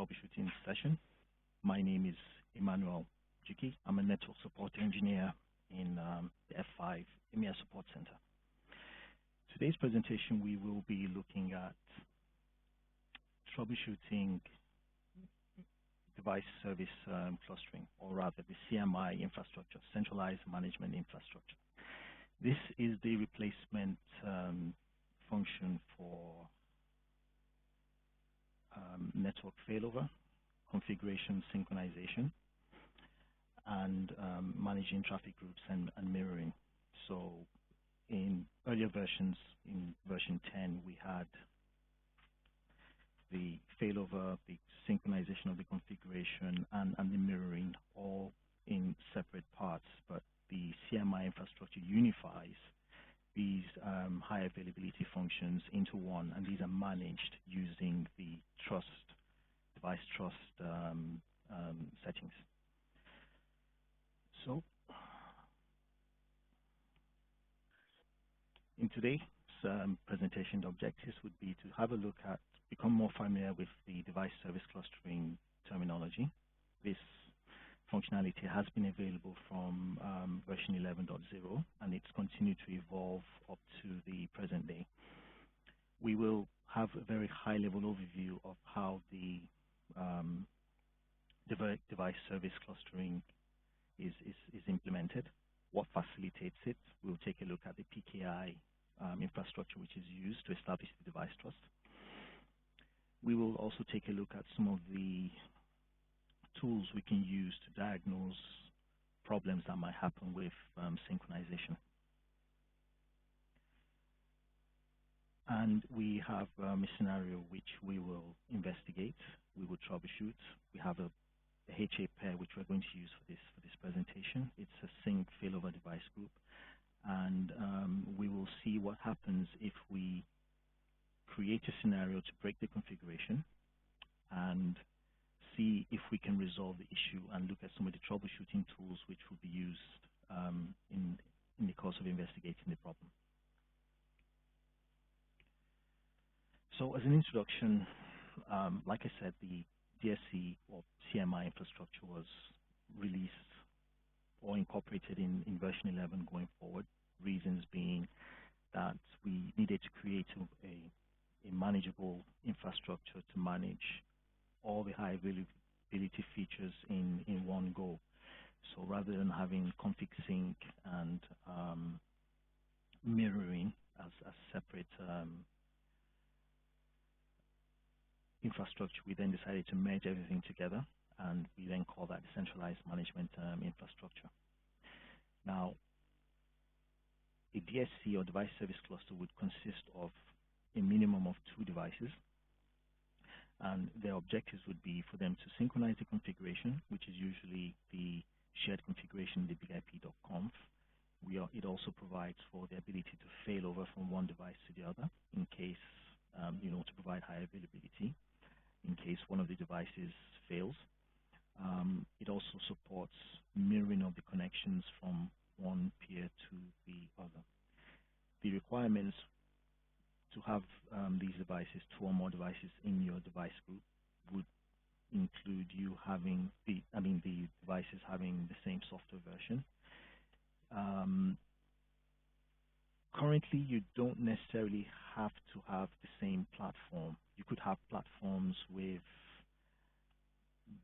troubleshooting session. My name is Emmanuel Jiki. I'm a network support engineer in the F5 EMEA Support Center. Today's presentation, we will be looking at troubleshooting device service clustering, or rather the CMI infrastructure, centralized management infrastructure. This is the replacement function for network failover, configuration synchronization, and managing traffic groups and mirroring. So in earlier versions, in version 10, we had the failover, the synchronization of the configuration, and the mirroring all in separate parts, but the CMI infrastructure unifies these high availability functions into one, and these are managed using the device trust settings. So in today's presentation, the objectives would be to have a look at, become more familiar with the device service clustering terminology. This functionality has been available from version 11.0, and it's continued to evolve up to the present day. We will have a very high-level overview of how the device service clustering is implemented, what facilitates it. We'll take a look at the PKI infrastructure which is used to establish the device trust. We will also take a look at some of the tools we can use to diagnose problems that might happen with synchronization. And we have a scenario which we will investigate, we will troubleshoot. We have a HA pair which we're going to use for this presentation. It's a sync failover device group, and we will see what happens if we create a scenario to break the configuration and see if we can resolve the issue and look at some of the troubleshooting tools which will be used in the course of investigating the problem. So as an introduction, like I said, the DSC or CMI infrastructure was released or incorporated in version 11 going forward, reasons being that we needed to create a manageable infrastructure to manage all the high availability features in one go. So rather than having config sync and mirroring as separate infrastructure, we then decided to merge everything together, and we then call that centralized management infrastructure. Now, a DSC or device service cluster would consist of a minimum of 2 devices, and their objectives would be for them to synchronize the configuration, which is usually the shared configuration, the bigip.conf. It also provides for the ability to fail over from one device to the other in case, to provide high availability, in case one of the devices fails. It also supports mirroring of the connections from one peer to the other. The requirements to have these devices, 2 or more devices in your device group, would include you having the devices having the same software version. Currently, you don't necessarily have to have the same platform. You could have platforms with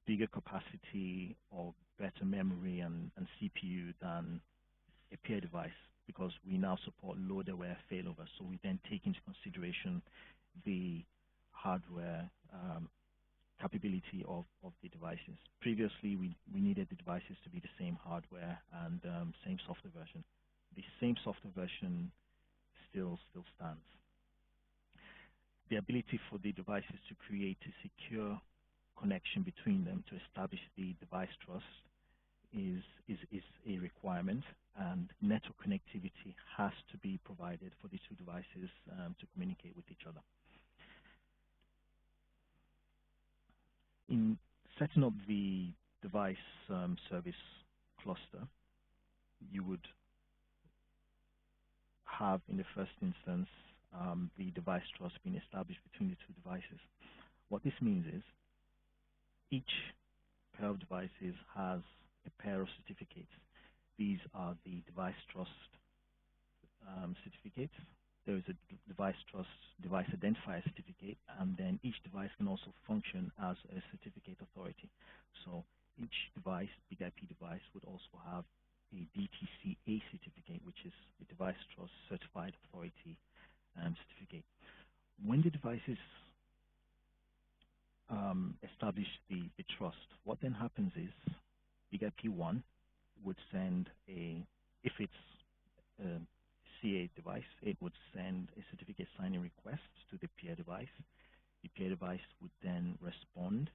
bigger capacity or better memory and CPU than a peer device, because we now support load-aware failover. So we then take into consideration the hardware capability of the devices. Previously, we needed the devices to be the same hardware and same software version. The same software version still stands. The ability for the devices to create a secure connection between them to establish the device trust is a requirement, and network connectivity has to be provided for the 2 devices to communicate with each other. In setting up the device service cluster, you would have, in the first instance, the device trust being established between the 2 devices. What this means is Each pair of devices has a pair of certificates. These are the device trust certificates. There is a device trust device identifier certificate, and then each device can also function as a certificate authority. So each device, Big IP device, would also have a DTCA certificate, which is a device trust certified authority certificate. When the devices establish the trust, what then happens is Big IP1 would send if it's a CA device, it would send a certificate signing request to the peer device. The peer device would then respond,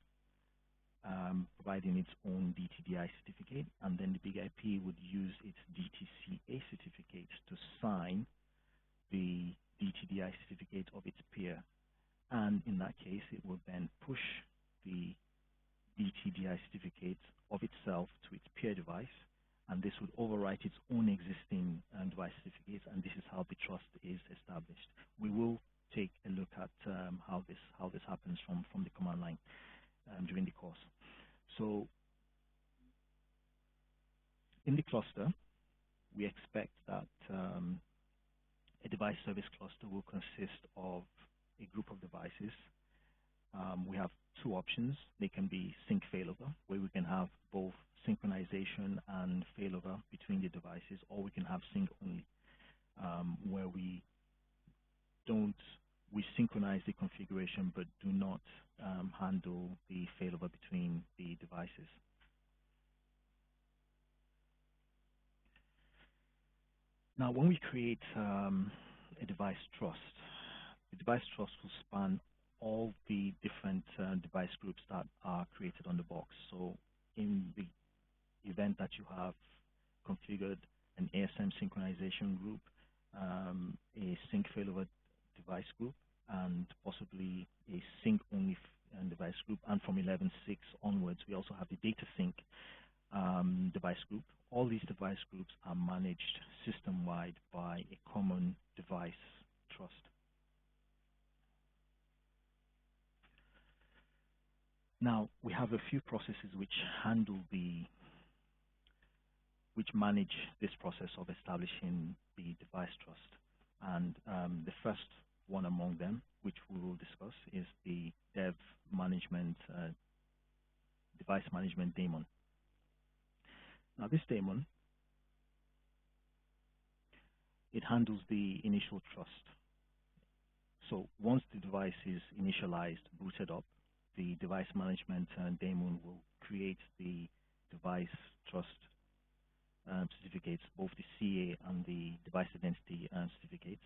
providing its own DTDI certificate, and then the Big IP would use its DTCA certificate to sign the DTDI certificate of its peer. And in that case, it will then push the DTDI certificate of itself to its peer device, and this would overwrite its own existing device certificates, and this is how the trust is established. We will take a look at how this happens from the command line during the course. So in the cluster, we expect that a device service cluster will consist of a group of devices. We have two options. They can be sync failover, where we can have both synchronization and failover between the devices, or we can have sync only, where we synchronize the configuration but do not handle the failover between the devices. Now, when we create a device trust, the device trust will span all the different device groups that are created on the box. So in the event that you have configured an ASM synchronization group, a sync failover device group, and possibly a sync only device group, and from 11.6 onwards, we also have the data sync device group. All these device groups are managed system-wide by a common device trust. Now, we have a few processes which manage this process of establishing the device trust. And the first one among them, which we will discuss, is the device management daemon. Now, this daemon, it handles the initial trust. So once the device is initialized, booted up, the device management daemon will create the device trust certificates, both the CA and the device identity certificates.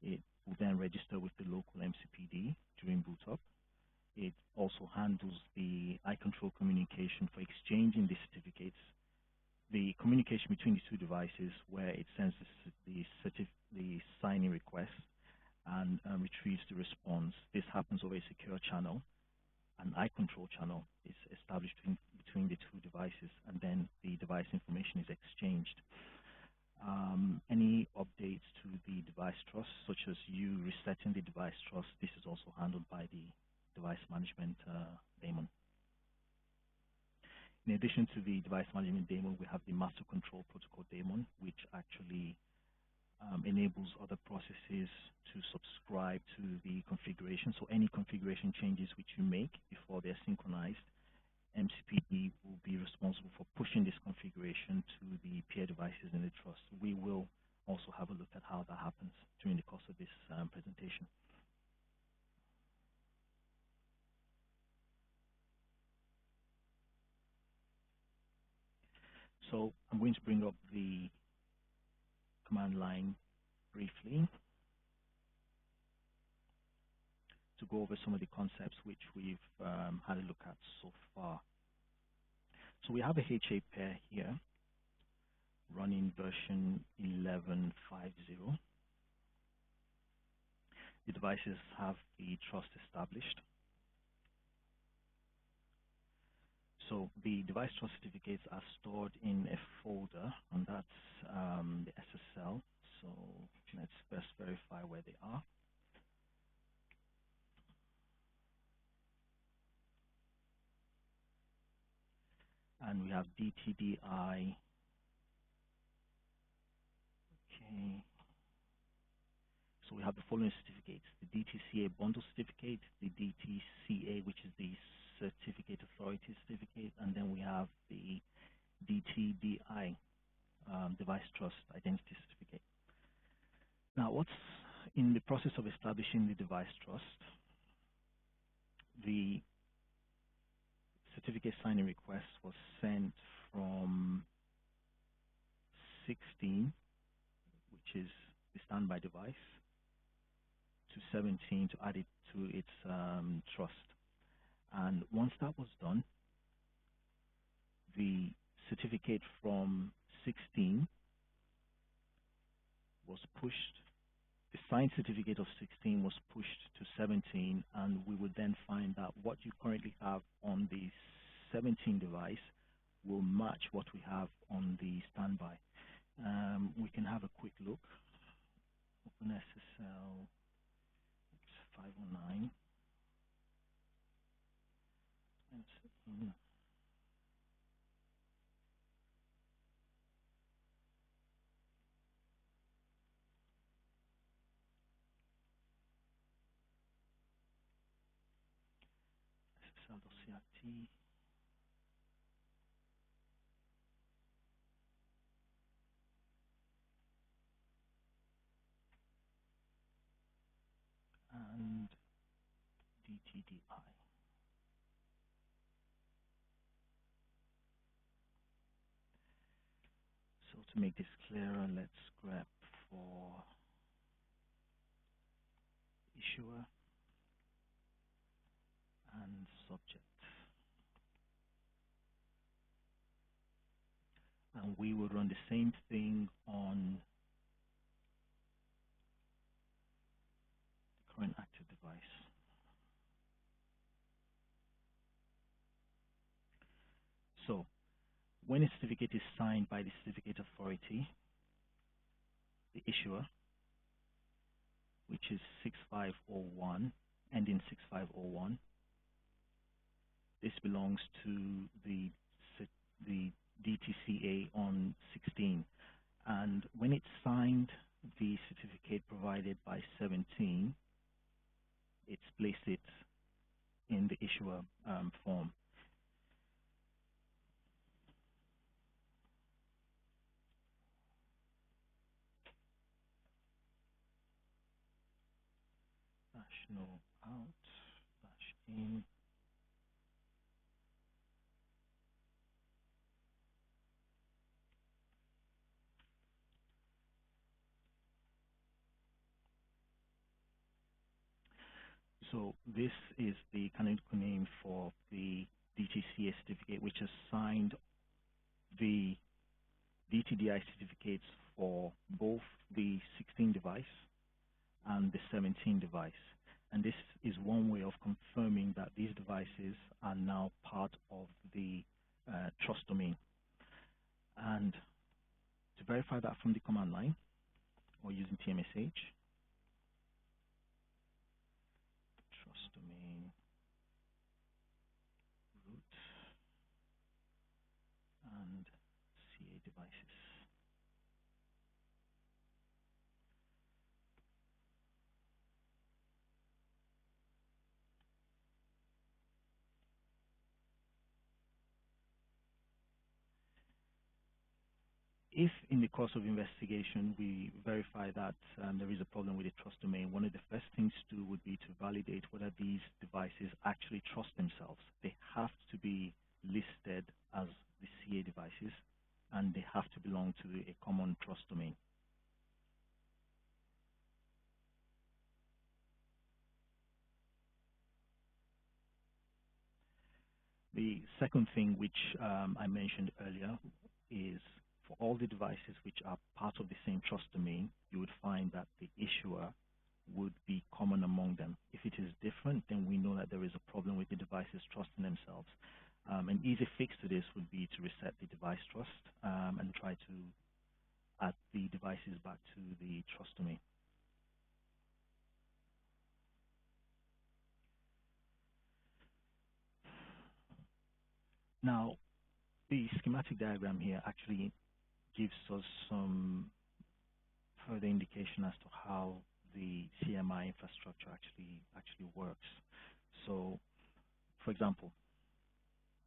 It will then register with the local MCPD during boot up. It also handles the iControl communication for exchanging the certificates, the communication between the two devices, where it sends the signing request and retrieves the response. This happens over a secure channel. An iControl channel is established between the two devices, and then the device information is exchanged. Any updates to the device trust, such as you resetting the device trust, this is also handled by the device management daemon. In addition to the device management daemon, we have the master control protocol daemon, which actually enables other processes to subscribe to the configuration. So any configuration changes which you make before they're synchronized, MCPD will be responsible for pushing this configuration to the peer devices in the trust. We will also have a look at how that happens during the course of this presentation. So I'm going to bring up the command line briefly to go over some of the concepts which we've had a look at so far. So we have a HA pair here running version 11.50. The devices have the trust established. So the device trust certificates are stored in a folder, and that's the SSL. So let's first verify where they are. and we have DTDI. Okay. So we have the following certificates: the DTCA bundle certificate, the DTCA, which is the certificate authority certificate, and then we have the DTDI, device trust identity certificate. Now, what's in the process of establishing the device trust, the certificate signing request was sent from 16, which is the standby device, to 17 to add it to its trust. And once that was done, the certificate from 16 was pushed. The signed certificate of 16 was pushed to 17, and we would then find that what you currently have on the 17 device will match what we have on the standby. We can have a quick look. Open SSL 509. And in SSL.crt. And DTDI. So to make this clearer, let's grab for issuer and subject. And we will run the same thing on the current active device. So when a certificate is signed by the certificate authority, the issuer, which is 6501, ending 6501, this belongs to the DTCA on 16. And when it's signed the certificate provided by 17, it's placed it in the issuer form. Dash no out, dash in. So this is the canonical name for the DTCA certificate, which has signed the DTDI certificates for both the 16 device and the 17 device. And this is one way of confirming that these devices are now part of the trust domain. And to verify that from the command line or using TMSH, trust domain root and CA devices. If in the course of investigation we verify that there is a problem with the trust domain, one of the first things to do would be to validate whether these devices actually trust themselves. They have to be listed as the CA devices, and they have to belong to a common trust domain. The second thing which I mentioned earlier is for all the devices which are part of the same trust domain, you would find that the issuer would be common among them. If it is different, then we know that there is a problem with the devices trusting themselves. An easy fix to this would be to reset the device trust and try to add the devices back to the trust domain. Now, The schematic diagram here actually gives us some further indication as to how the CMI infrastructure actually works. So, for example,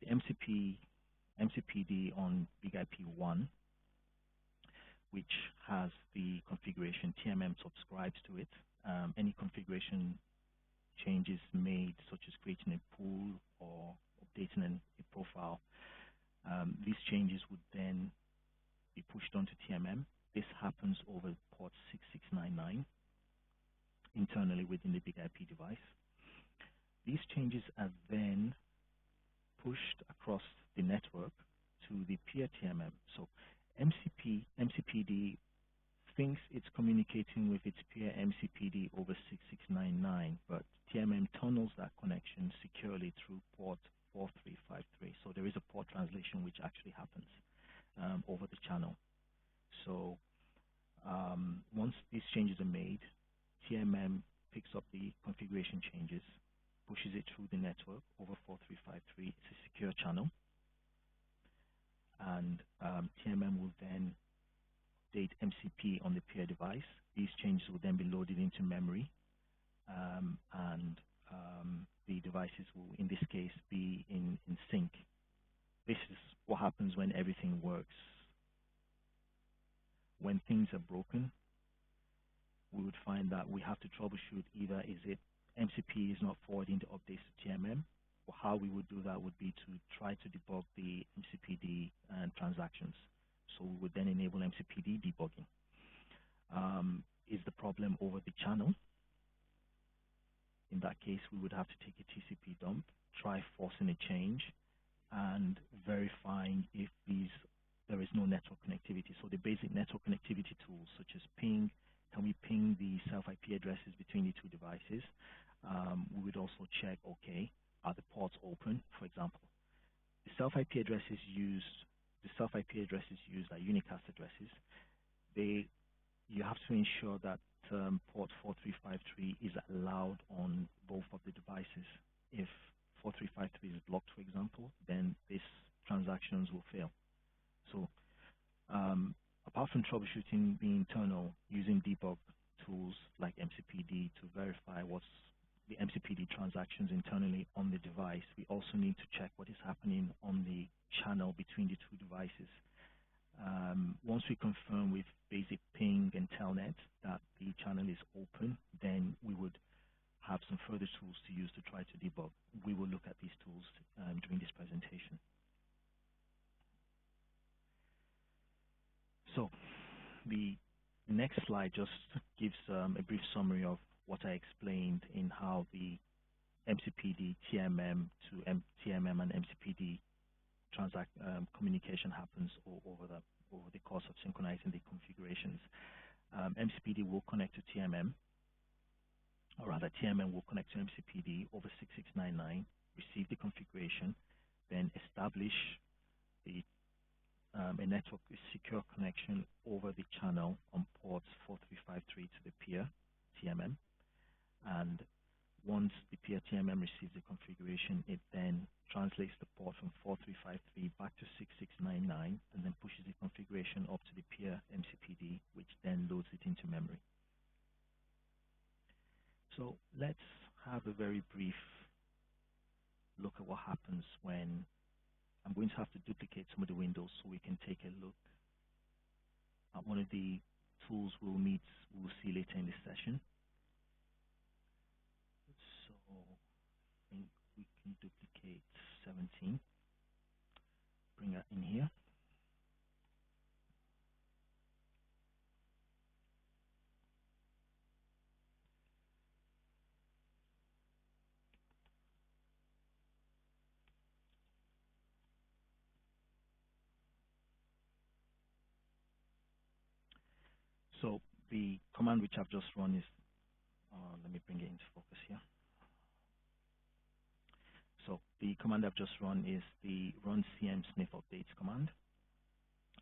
the MCPD on Big IP1, which has the configuration TMM subscribes to it. Any configuration changes made, such as creating a pool or updating a profile, these changes would then be pushed onto TMM. This happens over port 6699 internally within the Big IP device. These changes are then pushed across the network to the peer TMM. So MCPD thinks it's communicating with its peer MCPD over 6699, but TMM tunnels that connection securely through port 4353. So there is a port translation which actually happens over the channel. So once these changes are made, TMM picks up the configuration changes, pushes it through the network over 4353. It's a secure channel. And TMM will then update MCP on the peer device. These changes will then be loaded into memory, and the devices will, in this case, be in sync. This is what happens when everything works. When things are broken, we would find that we have to troubleshoot either is it MCP is not forwarding the updates to TMM, or how we would do that would be to try to debug the MCPD transactions. So we would then enable MCPD debugging. Is the problem over the channel? In that case, we would have to take a TCP dump, try forcing a change, and verifying if there is no network connectivity. So the basic network connectivity tools, such as ping, can we ping the self-IP addresses between the two devices? We would also check, okay, are the ports open, for example? The self-IP addresses used are unicast addresses. You have to ensure that port 4353 is allowed on both of the devices. If 4353 is blocked, for example, then these transactions will fail. So apart from troubleshooting the internal, using debug tools like MCPD to verify what's the MCPD transactions internally on the device, we also need to check what is happening on the channel between the two devices. Once we confirm with basic ping and telnet that the channel is open, then we would have some further tools to use to try to debug. We will look at these tools during this presentation. So the next slide just gives a brief summary of what I explained in how the MCPD, TMM to TMM and MCPD communication happens over the course of synchronizing the configurations. MCPD will connect to TMM, or rather TMM will connect to MCPD over 6699, receive the configuration, then establish a network secure connection over the channel on ports 4353 to the peer TMM. And once the peer TMM receives the configuration, it then translates the port from 4353 back to 6699 and then pushes the configuration up to the peer MCPD, which then loads it into memory. So let's have a very brief look at what happens when I'm going to have to duplicate some of the windows so we can take a look at one of the tools we'll see later in this session. So I think we can duplicate 17, bring that in here. So the command which I've just run is, let me bring it into focus here. So the command I've just run is the run cm sniff updates command.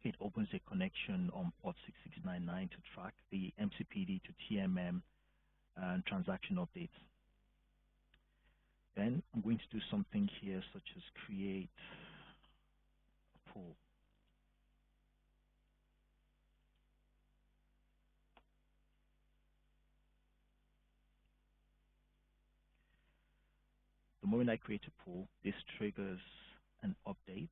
It opens a connection on port 6699 to track the MCPD to TMM and transaction updates. Then I'm going to do something here such as create a pool. The moment I create a pool, this triggers an update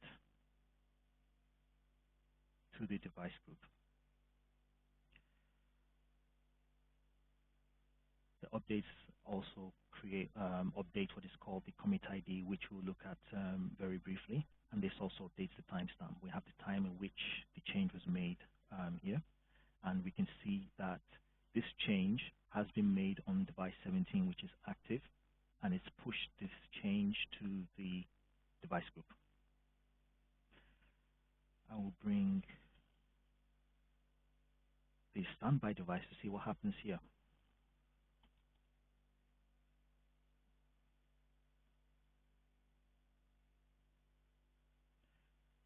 to the device group. The updates also update what is called the commit ID, which we'll look at very briefly. And this also updates the timestamp. We have the time in which the change was made here. And we can see that this change has been made on device 17, which is active, and it's pushed this change to the device group. I will bring the standby device to see what happens here.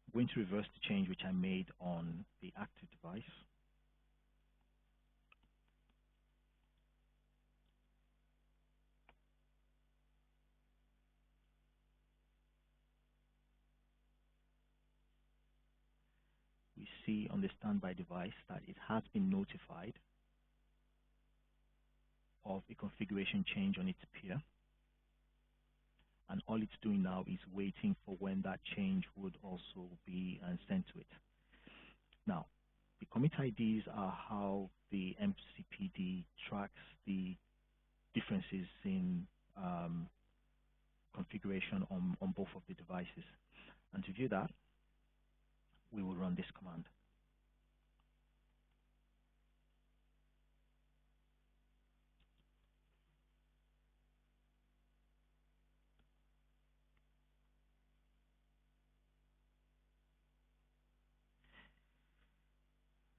I'm going to reverse the change which I made on the active device. We see on the standby device that it has been notified of a configuration change on its peer. And all it's doing now is waiting for when that change would also be sent to it. Now, the commit IDs are how the MCPD tracks the differences in configuration on both of the devices. And to view that, we will run this command.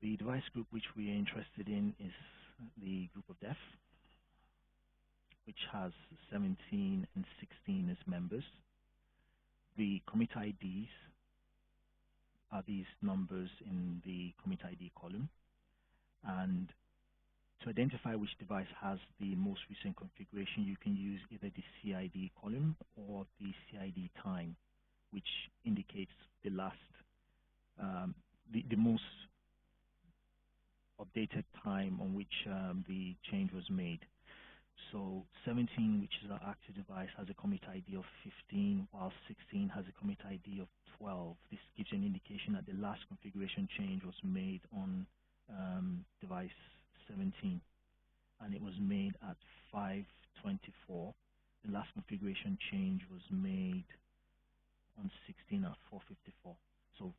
The device group which we are interested in is the group of deaf, which has 17 and 16 as members. The commit IDs are these numbers in the commit ID column. And to identify which device has the most recent configuration, you can use either the CID column or the CID time, which indicates the last, the most updated time on which the change was made. So 17, which is our active device, has a commit ID of 15, while 16 has a commit ID of 12. This gives you an indication that the last configuration change was made on device 17, and it was made at 5:24. The last configuration change was made on 16 at 4:54. So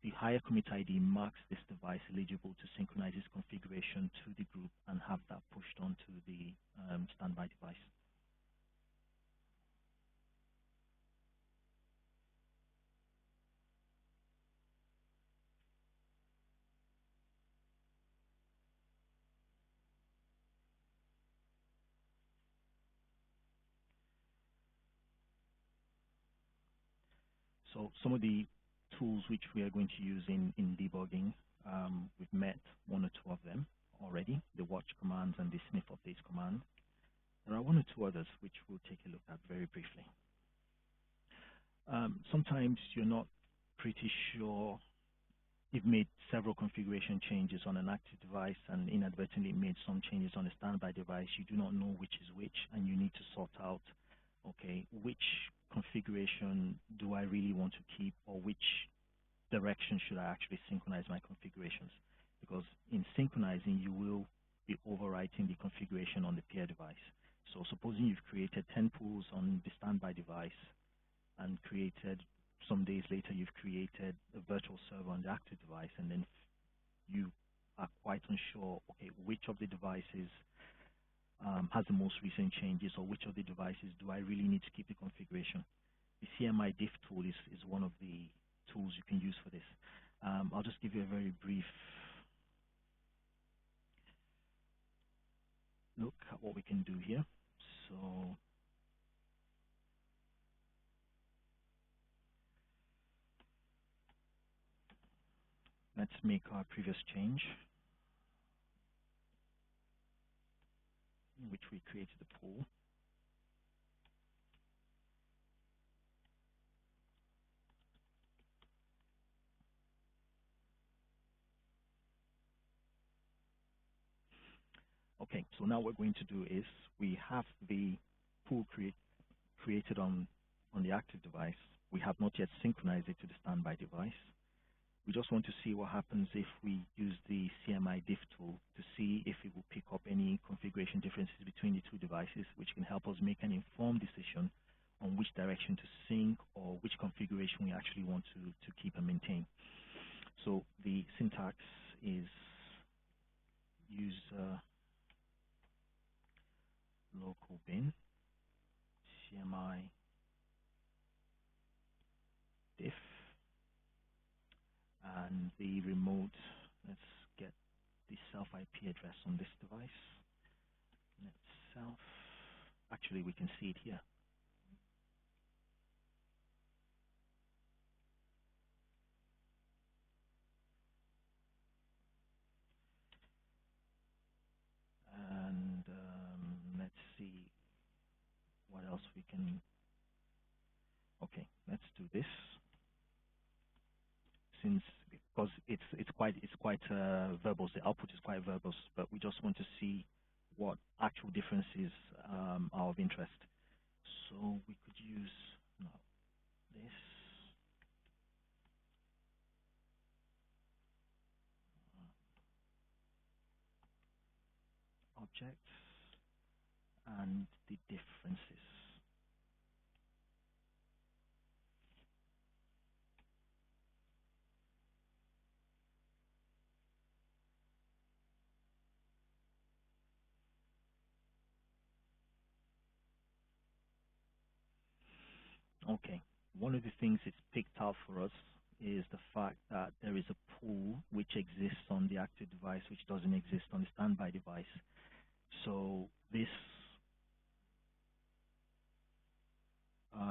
the higher commit ID marks this device eligible to synchronize its configuration to the group and have that pushed onto the standby device. So some of the tools which we are going to use in debugging, we've met one or two of them already, the watch commands and the sniff updates command. There are one or two others which we'll take a look at very briefly. Sometimes you're not pretty sure you've made several configuration changes on an active device and inadvertently made some changes on a standby device. You do not know which is which, and you need to sort out, okay, which configuration do I really want to keep, or which direction should I actually synchronize my configurations? Because in synchronizing, you will be overwriting the configuration on the peer device. So supposing you've created 10 pools on the standby device and created, some days later, you've created a virtual server on the active device, and then you are quite unsure, okay, which of the devices has the most recent changes, or which of the devices do I really need to keep the configuration? The CMI diff tool is one of the tools you can use for this. I'll just give you a very brief look at what we can do here. So let's make our previous change, in which we created a pool. . Okay, so now what we're going to do is we have the pool created on the active device. We have not yet synchronized it to the standby device. We just want to see what happens if we use the CMI diff tool to see if it will pick up any configuration differences between the two devices, which can help us make an informed decision on which direction to sync or which configuration we actually want to keep and maintain. So the syntax is use local bin CMI diff, and the remote, let's get the self IP address on this device. Net self, actually we can see it here. And let's see what else we can. Okay, let's do this. Since because it's quite verbose, the output is quite verbose, but we just want to see what actual differences are of interest. So we could use this object and the differences. Okay. One of the things it's picked out for us is the fact that there is a pool which exists on the active device which doesn't exist on the standby device. So this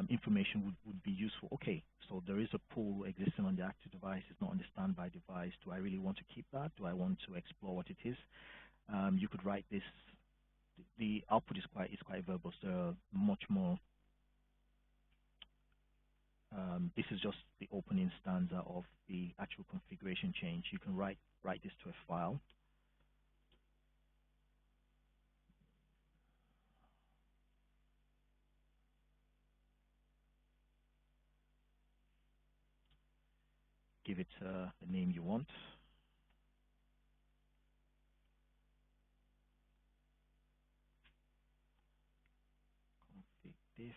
information would be useful. Okay, so there is a pool existing on the active device, it's not on the standby device. Do I really want to keep that? Do I want to explore what it is? You could write this. The output is quite verbose. There are much more. This is just the opening stanza of the actual configuration change. You can write this to a file. Give it the name you want. Config diff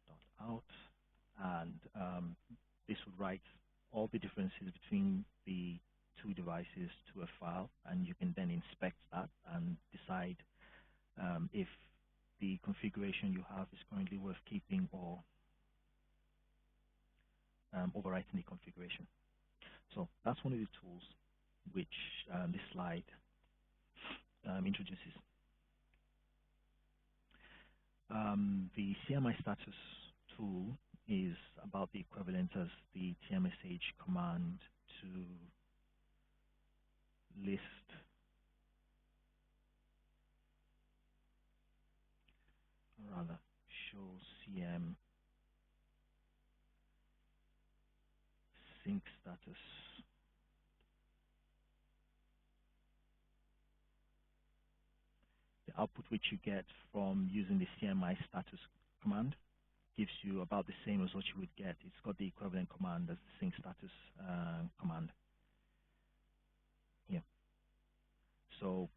dot out, and this would write all the differences between the two devices to a file, and you can then inspect that and decide if the configuration you have is currently worth keeping or overwriting the configuration. So that's one of the tools which this slide introduces. The CMI status tool is about the equivalent as the TMSH command to list or rather show CM sync status. The output which you get from using the CMI status command gives you about the same as what you would get. It's got the equivalent command as the sync status command here. So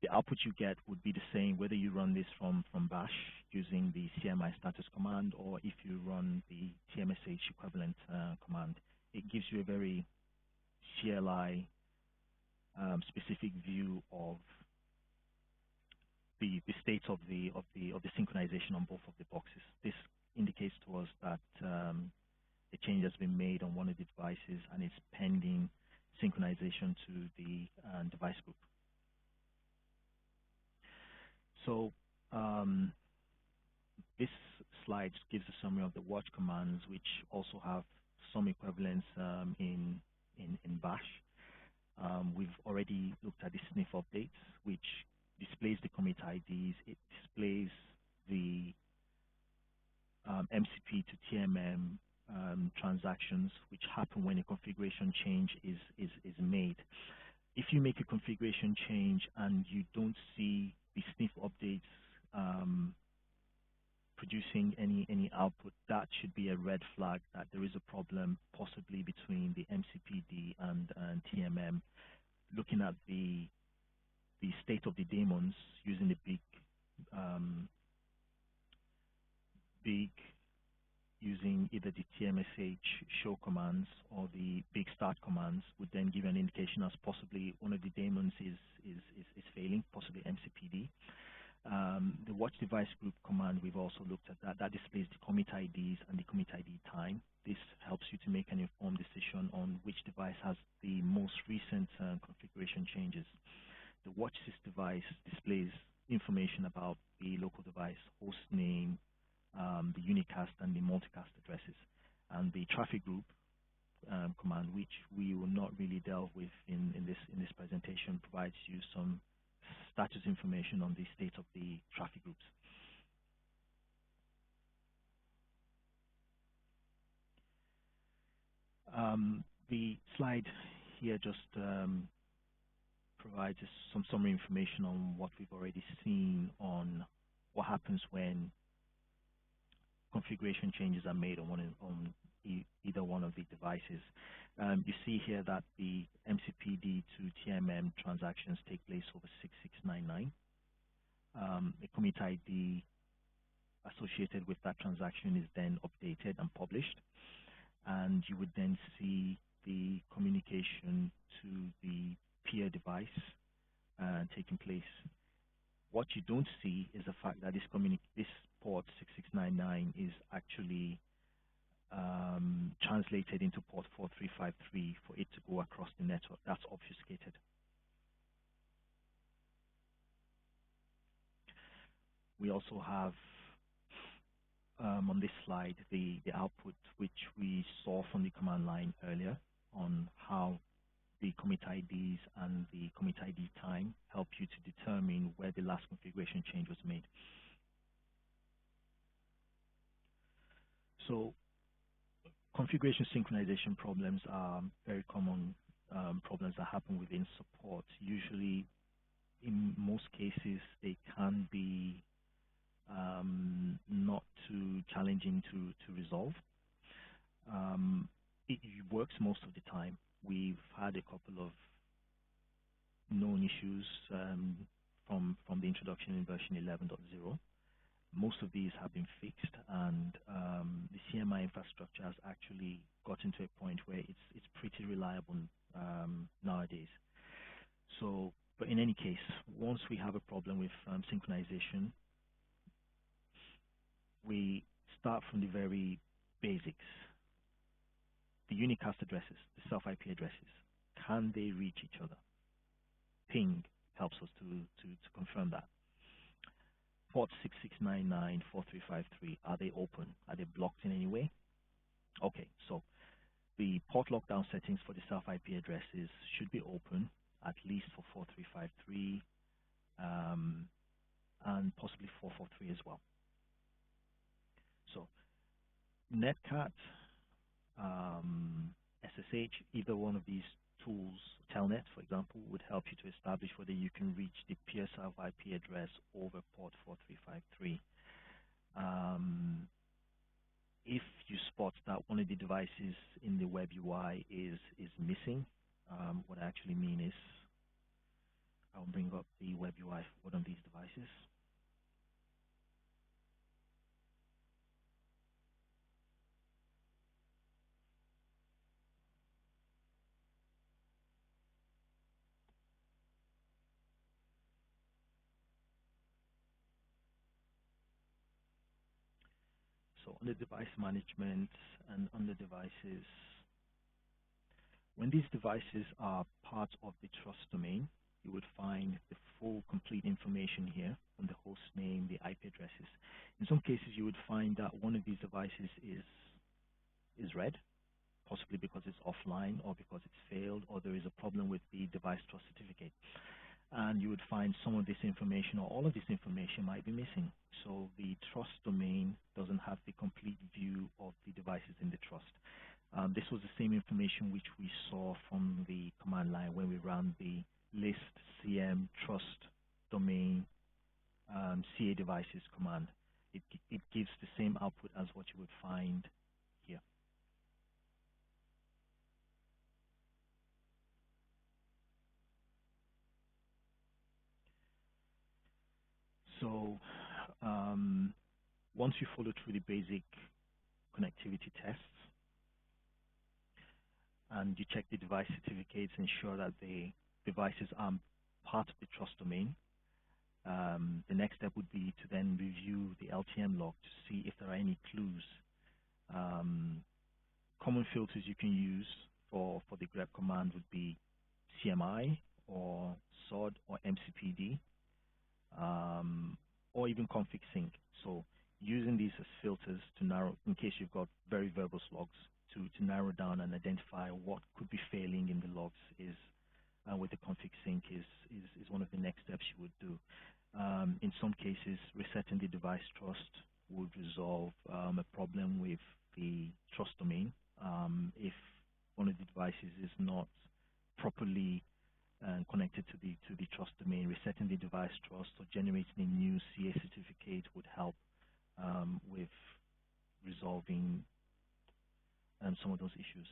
the output you get would be the same whether you run this from bash using the CMI status command or if you run the TMSH equivalent command. It gives you a very CLI specific view of the state of the synchronization on both of the boxes. This indicates to us that a change has been made on one of the devices and it's pending synchronization to the device group. So this slide gives a summary of the watch commands, which also have some equivalents in bash. We've already looked at the sniff updates, which displays the commit IDs. It displays the MCP to TMM transactions, which happen when a configuration change is made. If you make a configuration change and you don't see the sniff updates producing any output, that should be a red flag that there is a problem possibly between the MCPD and TMM. Looking at the state of the daemons using the um, big using either the TMSH show commands or the big start commands would then give an indication as possibly one of the daemons is failing, possibly MCPD. The watch device group command, we've also looked at that. That displays the commit IDs and the commit ID time. This helps you to make an informed decision on which device has the most recent configuration changes. The watch sys device displays information about the local device, host name, the unicast and the multicast addresses. And the traffic group command, which we will not really delve with in this presentation, provides you some status information on the state of the traffic groups. The slide here just provides us some summary information on what we've already seen on what happens when configuration changes are made on either one of the devices. You see here that the MCPD to TMM transactions take place over 6699. The commit ID associated with that transaction is then updated and published, and you would then see the communication to the peer device taking place. What you don't see is the fact that this port 6699 is actually translated into port 4353 for it to go across the network. That's obfuscated. We also have on this slide the output which we saw from the command line earlier on how the commit IDs and the commit ID time help you to determine where the last configuration change was made. So configuration synchronization problems are very common problems that happen within support. Usually, in most cases, they can be not too challenging to resolve. It works most of the time. We've had a couple of known issues from the introduction in version 11.0. Most of these have been fixed, and the CMI infrastructure has actually gotten to a point where it's pretty reliable nowadays. So, but in any case, once we have a problem with synchronization, we start from the very basics. The unicast addresses, the self-IP addresses, can they reach each other? Ping helps us to confirm that. Port 6699, 4353, are they open? Are they blocked in any way? Okay, so the port lockdown settings for the self-IP addresses should be open, at least for 4353, and possibly 443 as well. So Netcat, SSH, either one of these tools, Telnet, for example, would help you to establish whether you can reach the peer self-IP address over port 4353. If you spot that one of the devices in the web UI is missing, what I actually mean is I'll bring up the web UI for one of these devices. So under device management and under devices, when these devices are part of the trust domain, you would find the full complete information here on the host name, the IP addresses. In some cases, you would find that one of these devices is red, possibly because it's offline or because it's failed or there is a problem with the device trust certificate. And you would find some of this information or all of this information might be missing. So the trust domain doesn't have the complete view of the devices in the trust. This was the same information which we saw from the command line when we ran the list CM trust domain CA devices command. It gives the same output as what you would find here. So once you follow through the basic connectivity tests and you check the device certificates, ensure that the devices are part of the trust domain, the next step would be to then review the LTM log to see if there are any clues. Common filters you can use for the grep command would be CMI or SOD or MCPD, or even config sync. So using these as filters to narrow, in case you've got very verbose logs, to narrow down and identify what could be failing in the logs is with the config sync is one of the next steps you would do. In some cases, resetting the device trust would resolve a problem with the trust domain. If one of the devices is not properly connected to the trust domain, resetting the device trust or generating a new CA certificate would help with resolving some of those issues.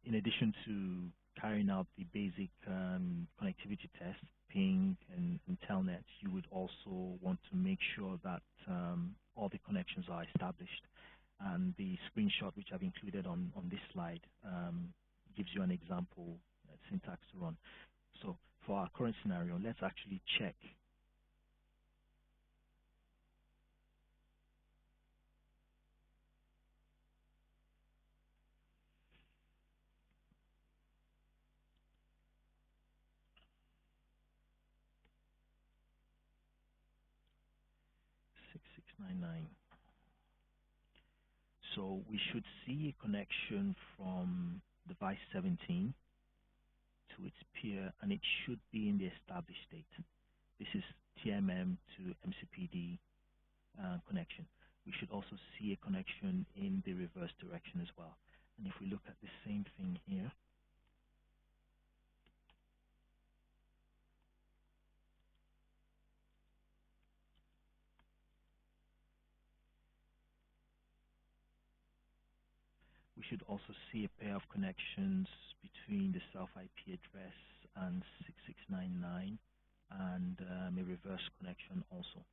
In addition to carrying out the basic connectivity tests, ping and telnet, you would also want to make sure that all the connections are established. And the screenshot which I've included on this slide gives you an example syntax to run. So for our current scenario, let's actually check. Six six nine nine. So we should see a connection from device 17 to its peer, and it should be in the established state. This is TMM to MCPD connection. We should also see a connection in the reverse direction as well. And if we look at the same thing here, we should also see a pair of connections between the self IP address and 6699 and a reverse connection also.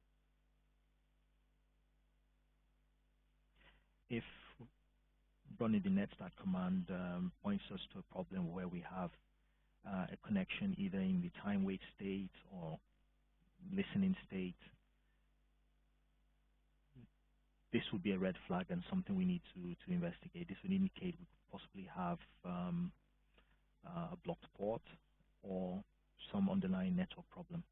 If running the netstart command points us to a problem where we have a connection either in the time wait state or listening state, this would be a red flag and something we need to investigate. This would indicate we could possibly have a blocked port or some underlying network problem.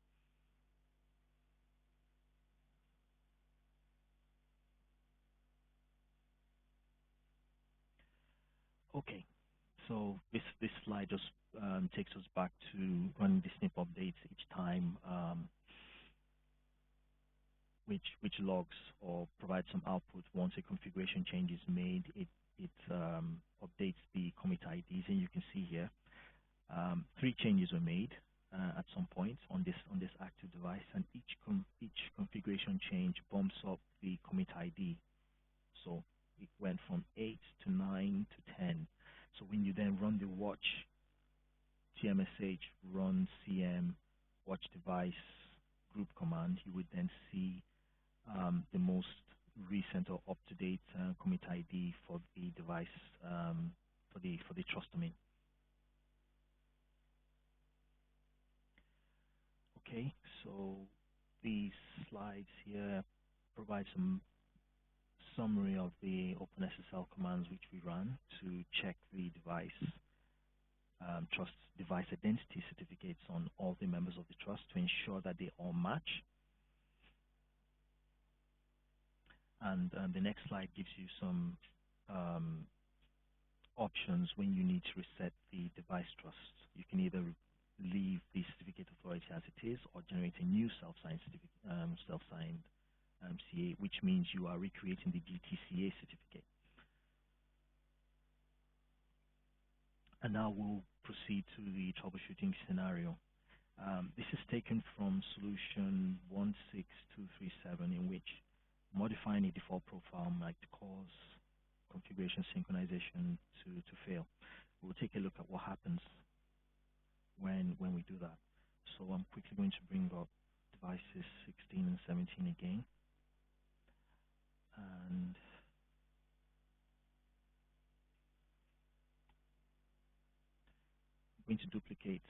Okay, so this slide just takes us back to running the snip updates each time which logs or provides some output once a configuration change is made. It updates the commit IDs, and you can see here 3 changes were made at some point on this active device, and each configuration change bumps up the commit ID. So it went from 8 to 9 to 10. So when you then run the watch tmsh run cm watch device group command, you would then see the most recent or up-to-date commit ID for the device for the trust domain. Okay, so these slides here provide some summary of the OpenSSL commands which we run to check the device trust device identity certificates on all the members of the trust to ensure that they all match. And the next slide gives you some options when you need to reset the device trust. You can either leave the certificate authority as it is or generate a new self-signed CA, which means you are recreating the DTCA certificate. And now we'll proceed to the troubleshooting scenario. This is taken from solution 16237, in which modifying a default profile might cause configuration synchronization to fail. We'll take a look at what happens when we do that. So I'm quickly going to bring up devices 16 and 17 again. And I'm going to duplicate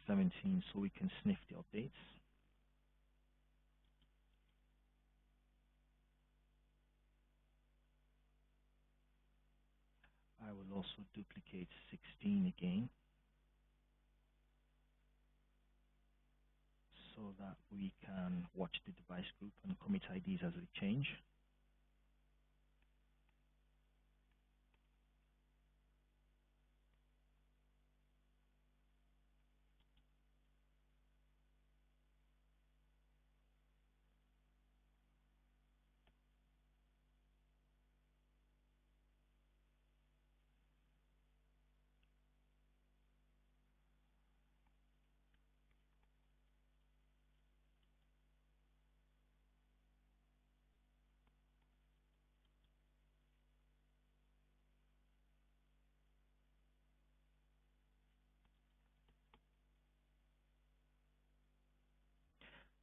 17 so we can sniff the updates. I will also duplicate 16 again so that we can watch the device group and commit IDs as they change.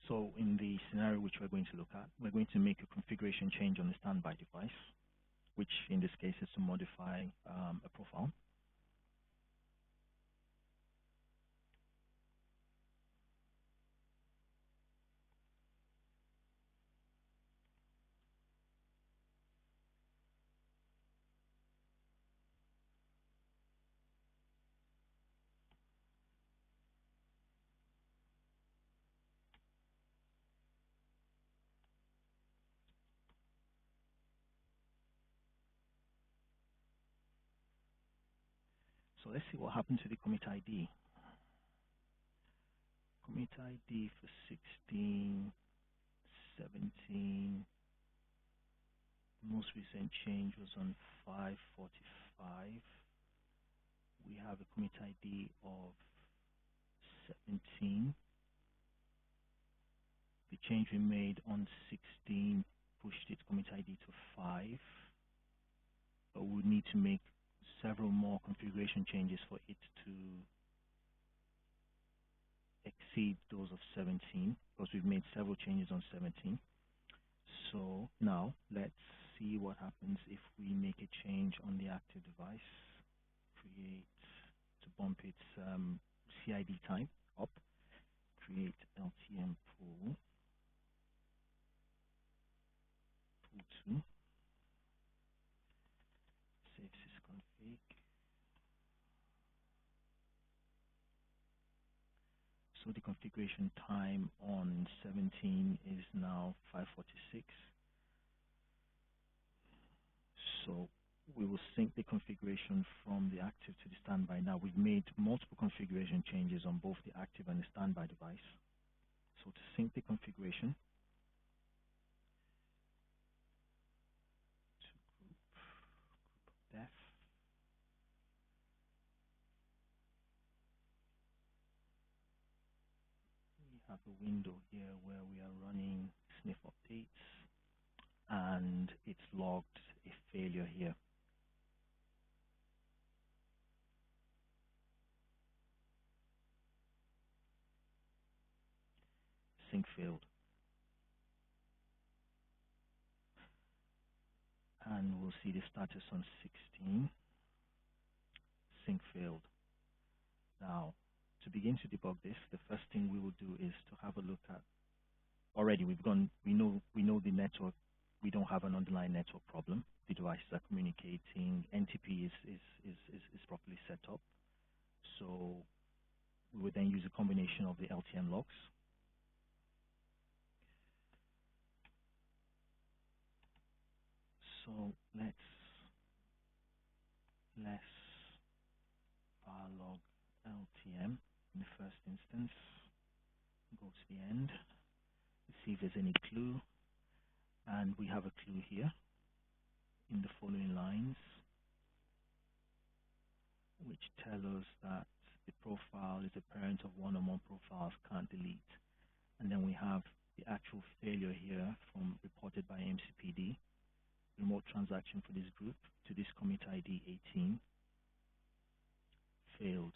So in the scenario which we're going to look at, we're going to make a configuration change on the standby device, which in this case is to modify a profile. So let's see what happened to the commit ID. Commit ID for 16, 17. The most recent change was on 545. We have a commit ID of 17. The change we made on 16 pushed its commit ID to 5. But we need to make several more configuration changes for it to exceed those of 17, because we've made several changes on 17. So now let's see what happens if we make a change on the active device. Create to bump its CID type up. Create LTM pool 2. Save sysconfig. So the configuration time on 17 is now 546. So we will sync the configuration from the active to the standby. Now we've made multiple configuration changes on both the active and the standby device. So to sync the configuration, to group def, we have a window here where we are running sniff updates, and it's logged a failure here. Sync failed. And we'll see the status on 16. Sync failed. Now, to begin to debug this, the first thing we will do is to have a look at. Already we know the network. We don't have an underlying network problem. The devices are communicating. NTP is properly set up. So we would then use a combination of the LTM logs. So let's var log LTM in the first instance. Go to the end. See if there's any clue. And we have a clue here in the following lines. which tell us that the profile is a parent of one or more profiles, can't delete. And then we have the actual failure here from reported by MCPD, remote transaction for this group to this commit ID 18 failed.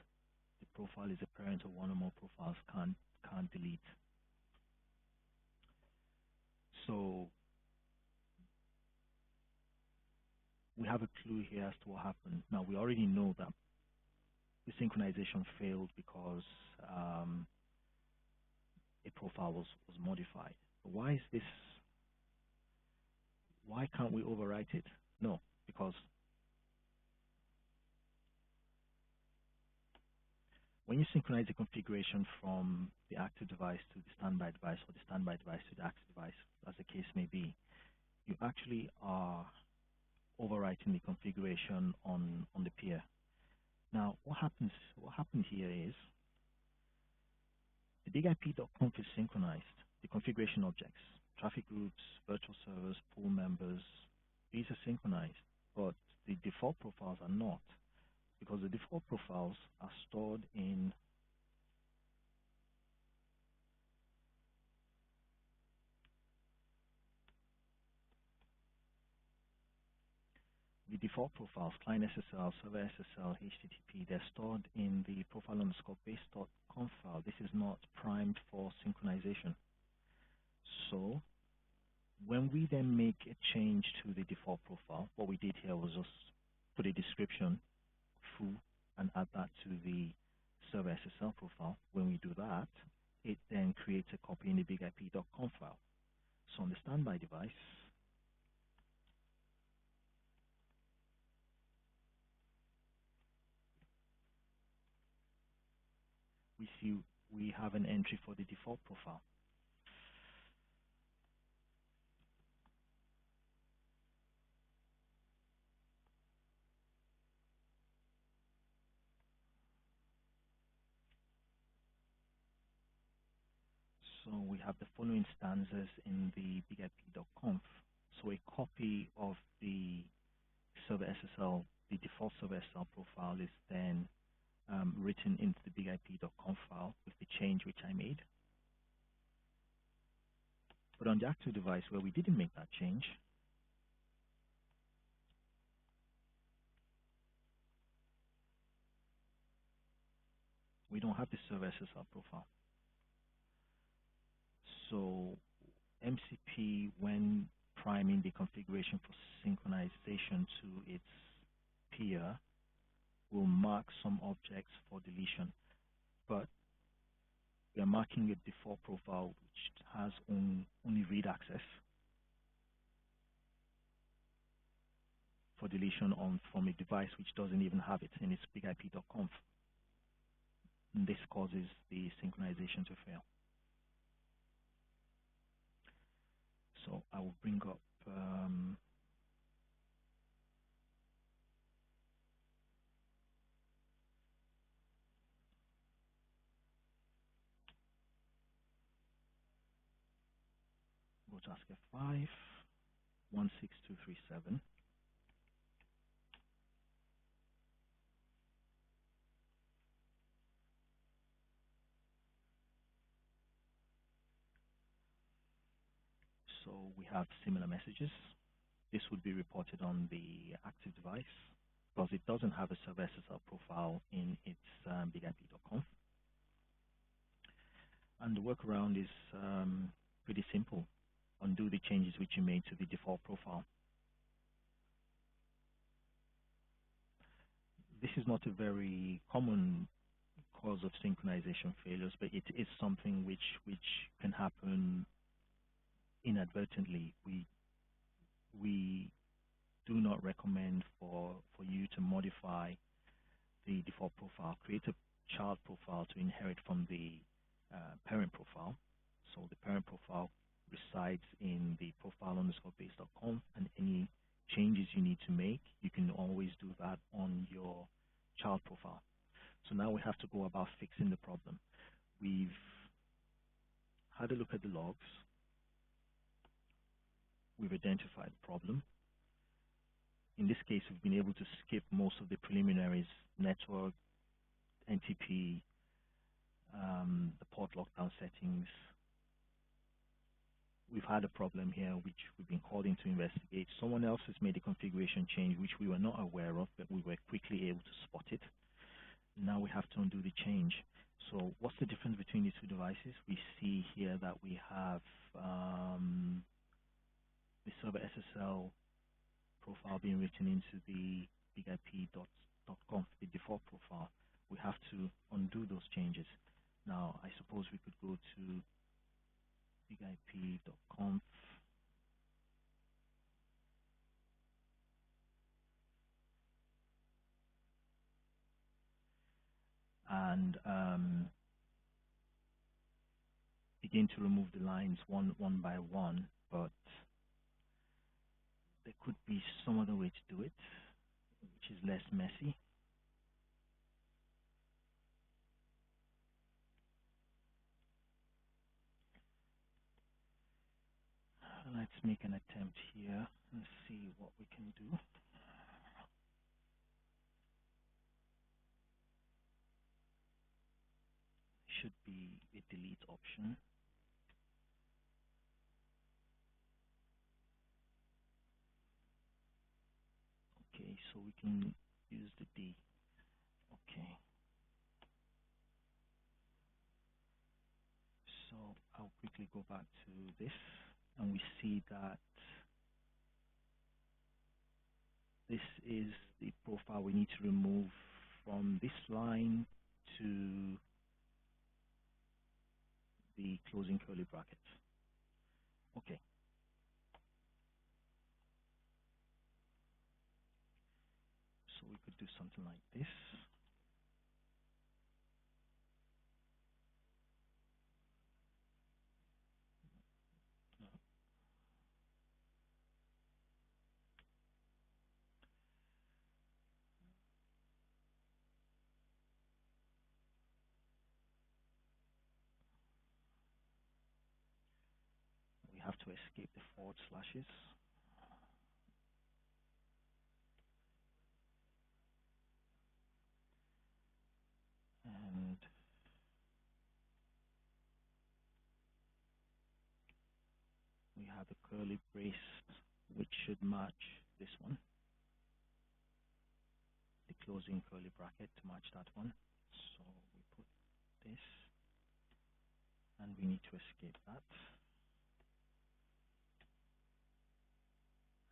The profile is a parent of one or more profiles, can't delete. So we have a clue here as to what happened. Now we already know that the synchronization failed because a profile was modified. But why is this? Why can't we overwrite it? No, because when you synchronize the configuration from the active device to the standby device or the standby device to the active device, as the case may be, you actually are overwriting the configuration on the peer. Now, what happened here is the bigip.conf is synchronized. The configuration objects, traffic groups, virtual servers, pool members, these are synchronized, but the default profiles are not, because the default profiles are stored in the default profiles, client SSL, server SSL, HTTP, they're stored in the profile underscore base.conf file. This is not primed for synchronization. So when we then make a change to the default profile, what we did here was just put a description, foo, and add that to the server SSL profile. When we do that, it then creates a copy in the bigip.conf file. So on the standby device, we see we have an entry for the default profile. So we have the following stanzas in the bigip.conf. So a copy of the server SSL, the default server SSL profile is then written into the bigip.conf file with the change which I made. But on the active device where we didn't make that change, we don't have the server SSL profile. So MCP, when priming the configuration for synchronization to its peer, will mark some objects for deletion, but we are marking a default profile which has only read access for deletion from a device which doesn't even have it in its bigip.conf. And this causes the synchronization to fail. So I will bring up go to ask F5 16237. So we have similar messages. This would be reported on the active device because it doesn't have a server SSL profile in its bigip.conf. And the workaround is pretty simple. Undo the changes which you made to the default profile. This is not a very common cause of synchronization failures, but it is something which can happen inadvertently. We do not recommend for you to modify the default profile. Create a child profile to inherit from the parent profile. So the parent profile resides in the profile underscore base.conf, and any changes you need to make, you can always do that on your child profile. So now we have to go about fixing the problem. We've had a look at the logs. We've identified the problem. in this case, we've been able to skip most of the preliminaries, network, NTP, the port lockdown settings. We've had a problem here which we've been called in to investigate. Someone else has made a configuration change which we were not aware of, but we were quickly able to spot it. Now we have to undo the change. So what's the difference between the two devices? We see here that we have the server SSL profile being written into the bigip.conf, the default profile. We have to undo those changes. Now, I suppose we could go to bigip.conf and begin to remove the lines one by one, but there could be some other way to do it, which is less messy. Let's make an attempt here and see what we can do. Should be a delete option. Okay, so we can use the D. Okay. So I'll quickly go back to this, and we see that this is the profile we need to remove from this line to the closing curly bracket. Okay. So we could do something like this. We have to escape the forward slashes. And we have a curly brace which should match this one, the closing curly bracket to match that one. So we put this, and we need to escape that.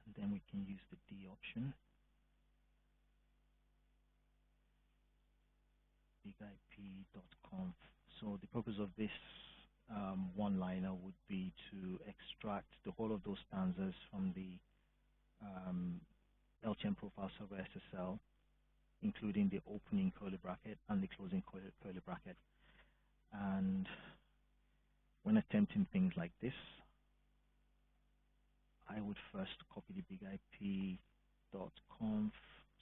And then we can use the D option, bigip.conf. So the purpose of this one-liner would be to extract the whole of those stanzas from the LTM profile server SSL, including the opening curly bracket and the closing curly bracket. And when attempting things like this, I would first copy the bigip.conf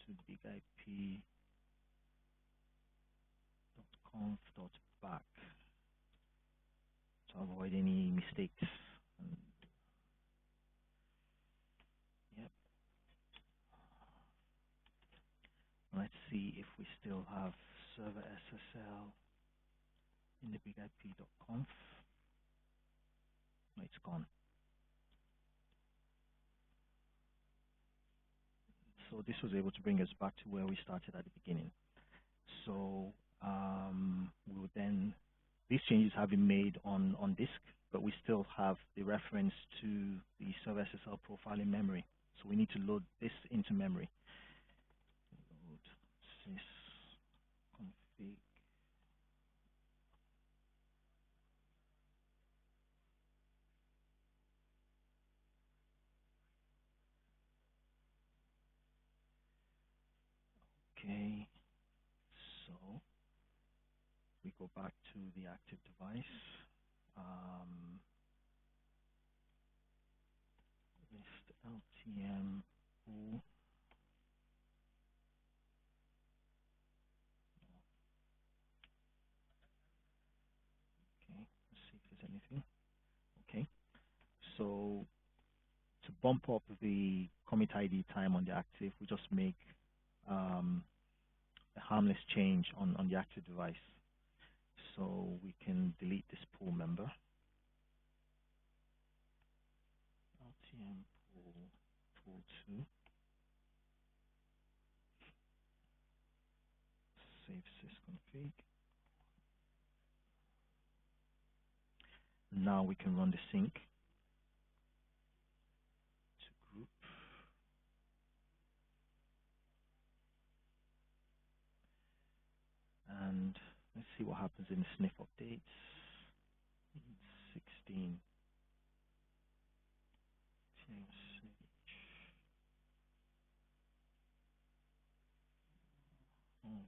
to bigip.conf.back to avoid any mistakes. And, yep. Let's see if we still have server SSL in the bigip.conf. No, it's gone. So this was able to bring us back to where we started at the beginning. So we would then, these changes have been made on disk, but we still have the reference to the server SSL profile in memory. So we need to load this into memory. Load sysconfig. Okay, so we go back to the active device. List LTM pool. Okay, let's see if there's anything. Okay, so to bump up the commit ID time on the active, we just make um, a harmless change on the active device. So we can delete this pool member. LTM pool 2. Save sysconfig. Now we can run the sync to group. And let's see what happens in the sniff updates. 16.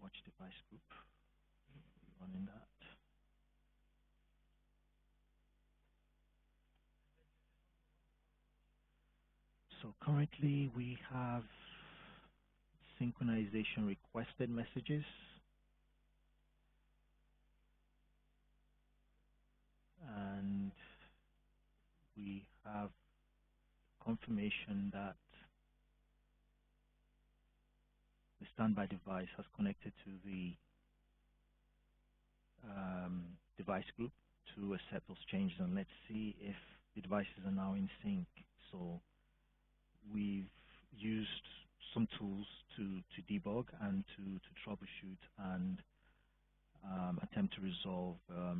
Watch device group. Running that. So currently we have synchronization requested messages, and we have confirmation that the standby device has connected to the device group to accept those changes. And let's see if the devices are now in sync. So we've used some tools to debug and to troubleshoot and attempt to resolve a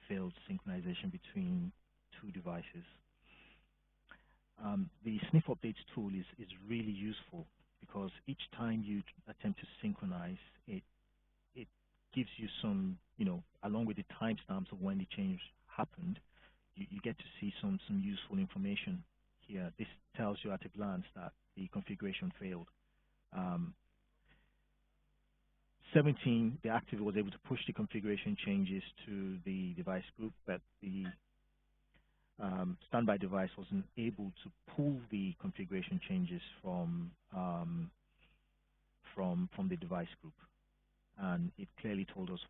failed synchronization between two devices. The sniff updates tool is really useful because each time you attempt to synchronize, it gives you some, along with the timestamps of when the change happened, you get to see some useful information here. This tells you at a glance that the configuration failed. 17, the active was able to push the configuration changes to the device group, but the standby device wasn't able to pull the configuration changes from the device group, and it clearly told us.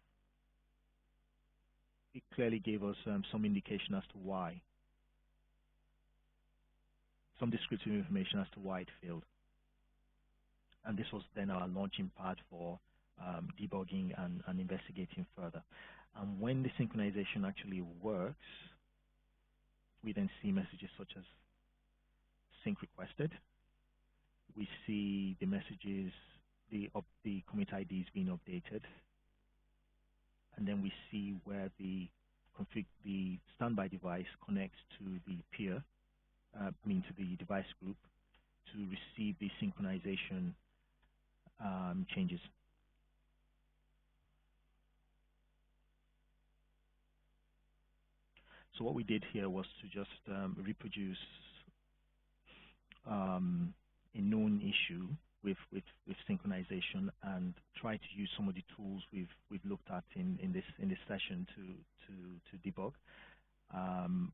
It clearly gave us some indication as to why, some descriptive information as to why it failed. And this was then our launching pad for debugging and investigating further. And when the synchronization actually works, we then see messages such as sync requested. We see the messages, the commit IDs being updated, and then we see where the standby device connects to the peer, to the device group, to receive the synchronization changes. So what we did here was to just reproduce a known issue with synchronization and try to use some of the tools we've looked at in this session to debug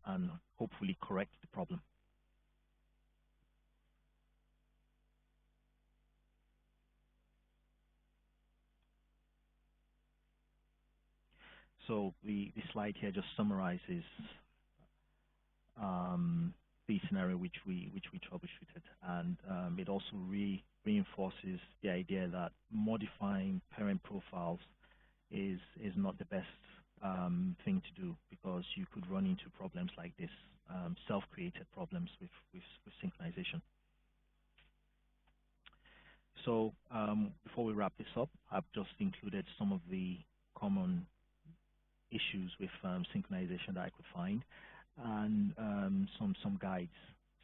and hopefully correct the problem. So the slide here just summarizes the scenario which we troubleshooted, and it also reinforces the idea that modifying parent profiles is not the best thing to do, because you could run into problems like this, self-created problems with synchronization. So before we wrap this up, I've just included some of the common issues with synchronization that I could find, and some guides.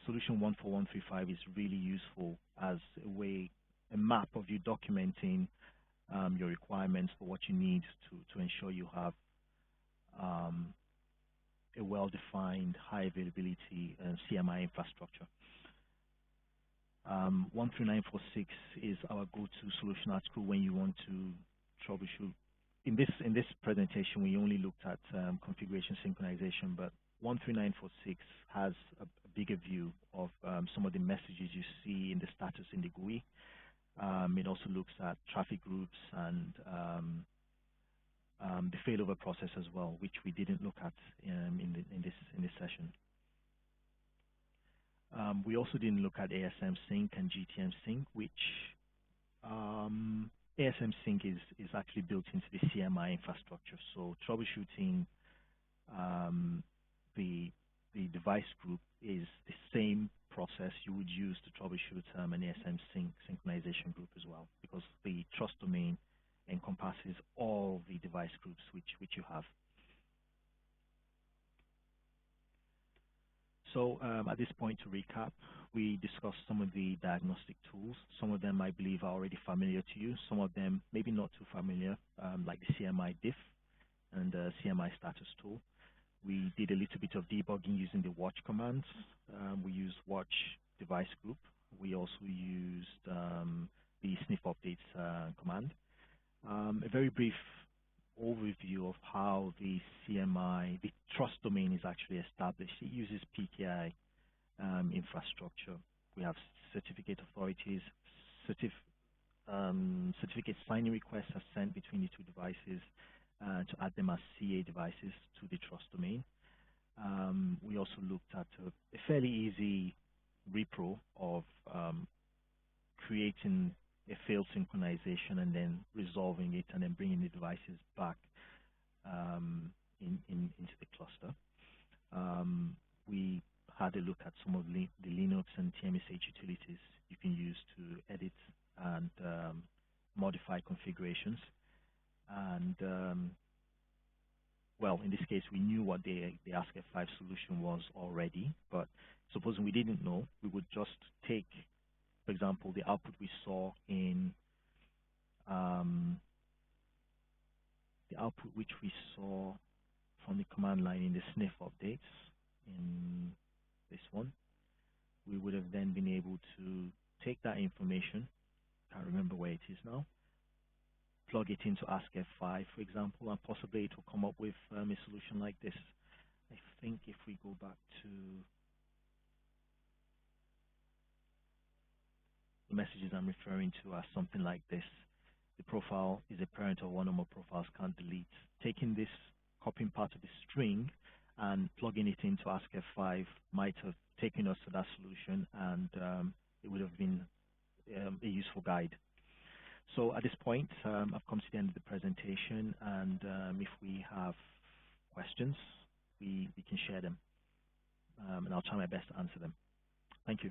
Solution 14135 is really useful as a map of you documenting your requirements for what you need to ensure you have a well-defined, high availability CMI infrastructure. 13946 is our go-to solution at school when you want to troubleshoot. In this presentation, we only looked at configuration synchronization, but 13946 has a bigger view of some of the messages you see in the status in the GUI. It also looks at traffic groups and the failover process as well, which we didn't look at in this session. We also didn't look at ASM Sync and GTM Sync, which ASM Sync is actually built into the CMI infrastructure. So troubleshooting um, the device group is the same process you would use to troubleshoot an ASM Sync synchronization group as well, because the trust domain encompasses all the device groups which you have. So at this point, to recap, we discussed some of the diagnostic tools. Some of them, I believe, are already familiar to you. Some of them, maybe not too familiar, like the CMI diff and the CMI status tool. We did a little bit of debugging using the watch command. We used watch device group. We also used the sniff updates command. A very brief overview of how the CMI, the trust domain, is actually established. It uses PKI infrastructure. We have certificate authorities, certificate signing requests are sent between the two devices to add them as CA devices to the trust domain. We also looked at a fairly easy repro of creating a failed synchronization and then resolving it and then bringing the devices back into the cluster. We had a look at some of the Linux and TMSH utilities you can use to edit and modify configurations. And well, in this case, we knew what the AskF5 solution was already, but supposing we didn't know, we would just take, for example, the output we saw in the output which we saw from the command line in the sniff updates in this one. We would have then been able to take that information, can't remember where it is now, plug it into AskF5, for example, and possibly it will come up with a solution like this. I think if we go back to the messages I'm referring to are something like this. The profile is a parent of one or more profiles, can't delete. Taking this, copying part of the string and plugging it into AskF5 might have taken us to that solution, and it would have been a useful guide. So at this point, I've come to the end of the presentation, and if we have questions, we can share them, and I'll try my best to answer them. Thank you.